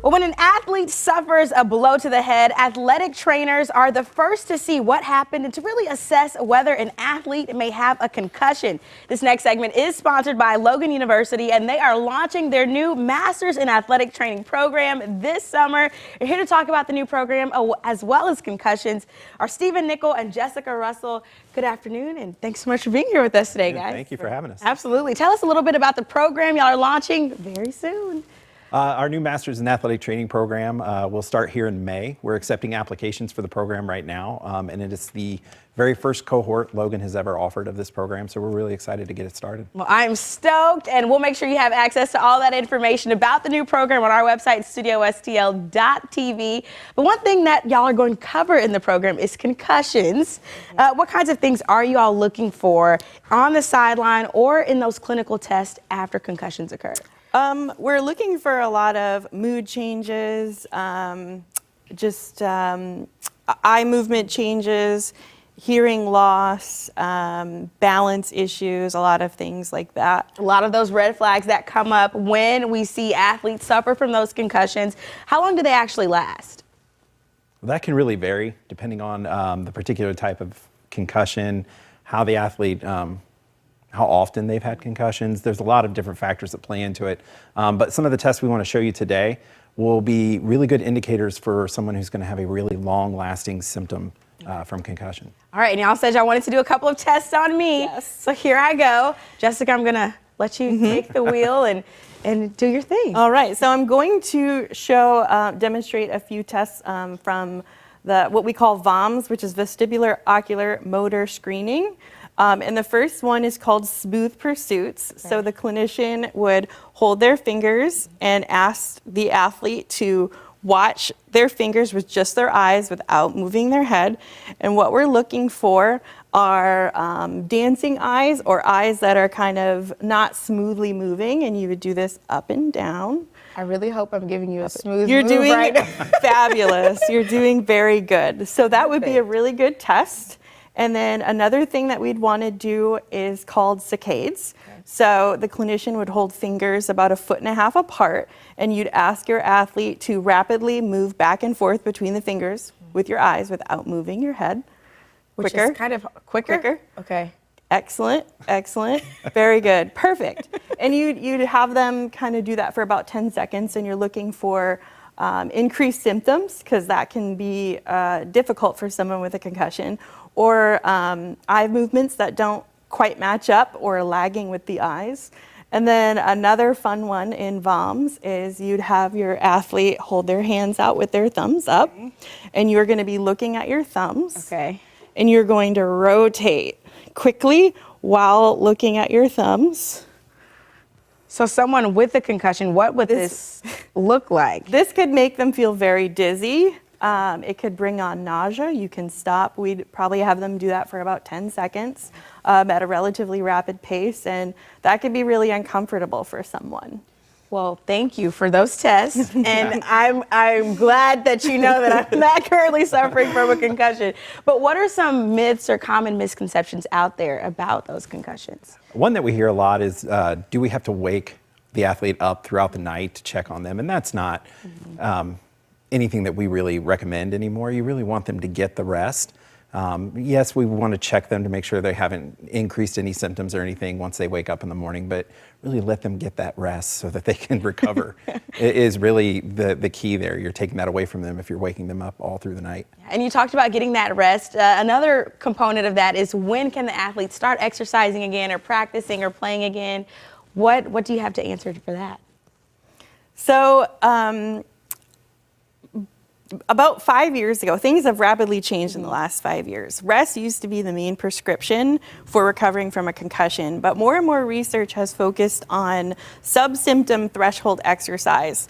Well, when an athlete suffers a blow to the head, athletic trainers are the first to see what happened and to really assess whether an athlete may have a concussion. This next segment is sponsored by Logan University, and they are launching their new Masters in Athletic Training program this summer. We're here to talk about the new program as well as concussions are Stephen Nickel and Jessica Russell. Good afternoon, and thanks so much for being here with us today, guys. Thank you for having us. Absolutely. Tell us a little bit about the program y'all are launching very soon. Our new Masters in Athletic Training program will start here in May. We're accepting applications for the program right now, and it is the very first cohort Logan has ever offered of this program, so we're really excited to get it started. Well, I'm stoked, and we'll make sure you have access to all that information about the new program on our website, studiostl.tv. But one thing that y'all are going to cover in the program is concussions. What kinds of things are you all looking for on the sideline or in those clinical tests after concussions occur? We're looking for a lot of mood changes, eye movement changes, hearing loss, balance issues, a lot of things like that. A lot of those red flags that come up when we see athletes suffer from those concussions. How long do they actually last? Well, that can really vary depending on the particular type of concussion, how the athlete how often they've had concussions. There's a lot of different factors that play into it. But some of the tests we want to show you today will be really good indicators for someone who's going to have a really long-lasting symptom from concussion. All right, and y'all said y'all wanted to do a couple of tests on me. Yes. So here I go. Jessica, I'm going to let you take the wheel and do your thing. All right, so I'm going to demonstrate a few tests from what we call VOMS, which is vestibular ocular motor screening. And the first one is called smooth pursuits. Okay. So the clinician would hold their fingers and ask the athlete to watch their fingers with just their eyes without moving their head. And what we're looking for are dancing eyes or eyes that are kind of not smoothly moving. And you would do this up and down. I really hope I'm giving you a smooth You're move doing right now. Fabulous. You're doing very good. So that would be a really good test. And then another thing that we'd want to do is called saccades. Okay. So the clinician would hold fingers about 1.5 feet apart, and you'd ask your athlete to rapidly move back and forth between the fingers with your eyes without moving your head. Which is kind of quicker? Okay. Excellent, excellent. Very good, perfect. And you'd have them kind of do that for about 10 seconds, and you're looking for increased symptoms, because that can be difficult for someone with a concussion, or eye movements that don't quite match up or lagging with the eyes. And then another fun one in VOMS is you'd have your athlete hold their hands out with their thumbs up, and you're going to be looking at your thumbs. Okay. And you're going to rotate quickly while looking at your thumbs. So someone with a concussion, what would this look like? This could make them feel very dizzy. It could bring on nausea. You can stop. We'd probably have them do that for about 10 seconds at a relatively rapid pace, and that could be really uncomfortable for someone. Well, thank you for those tests, and I'm glad that you know that I'm not currently suffering from a concussion. But what are some myths or common misconceptions out there about those concussions? One that we hear a lot is, do we have to wake the athlete up throughout the night to check on them? And that's not anything that we really recommend anymore. You really want them to get the rest. Yes, we want to check them to make sure they haven't increased any symptoms or anything once they wake up in the morning, but really let them get that rest so that they can recover. It is really the key there. You're taking that away from them if you're waking them up all through the night. And you talked about getting that rest. Another component of that is, when can the athlete start exercising again or practicing or playing again? What do you have to answer for that? So, about 5 years ago, things have rapidly changed in the last 5 years. Rest used to be the main prescription for recovering from a concussion, but more and more research has focused on sub-symptom threshold exercise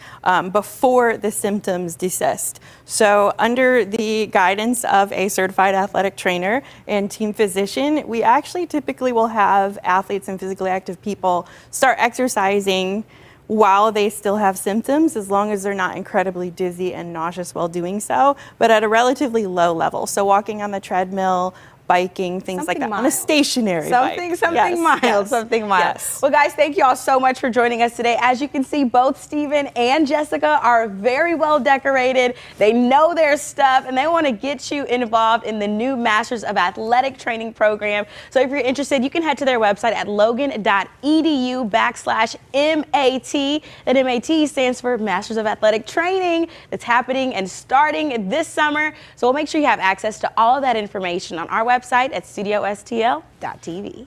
before the symptoms desist. So under the guidance of a certified athletic trainer and team physician, we actually typically will have athletes and physically active people start exercising while they still have symptoms, as long as they're not incredibly dizzy and nauseous while doing so, but at a relatively low level. So walking on the treadmill, biking, things like Something that, on a mild. stationary Something bike. mild, Yes. something mild. Yes. Well, guys, thank you all so much for joining us today. As you can see, both Stephen and Jessica are very well decorated. They know their stuff, and they want to get you involved in the new Masters of Athletic Training program. So if you're interested, you can head to their website at logan.edu/MAT. That MAT stands for Masters of Athletic Training. That's happening and starting this summer. So we'll make sure you have access to all of that information on our website at studiostl.tv.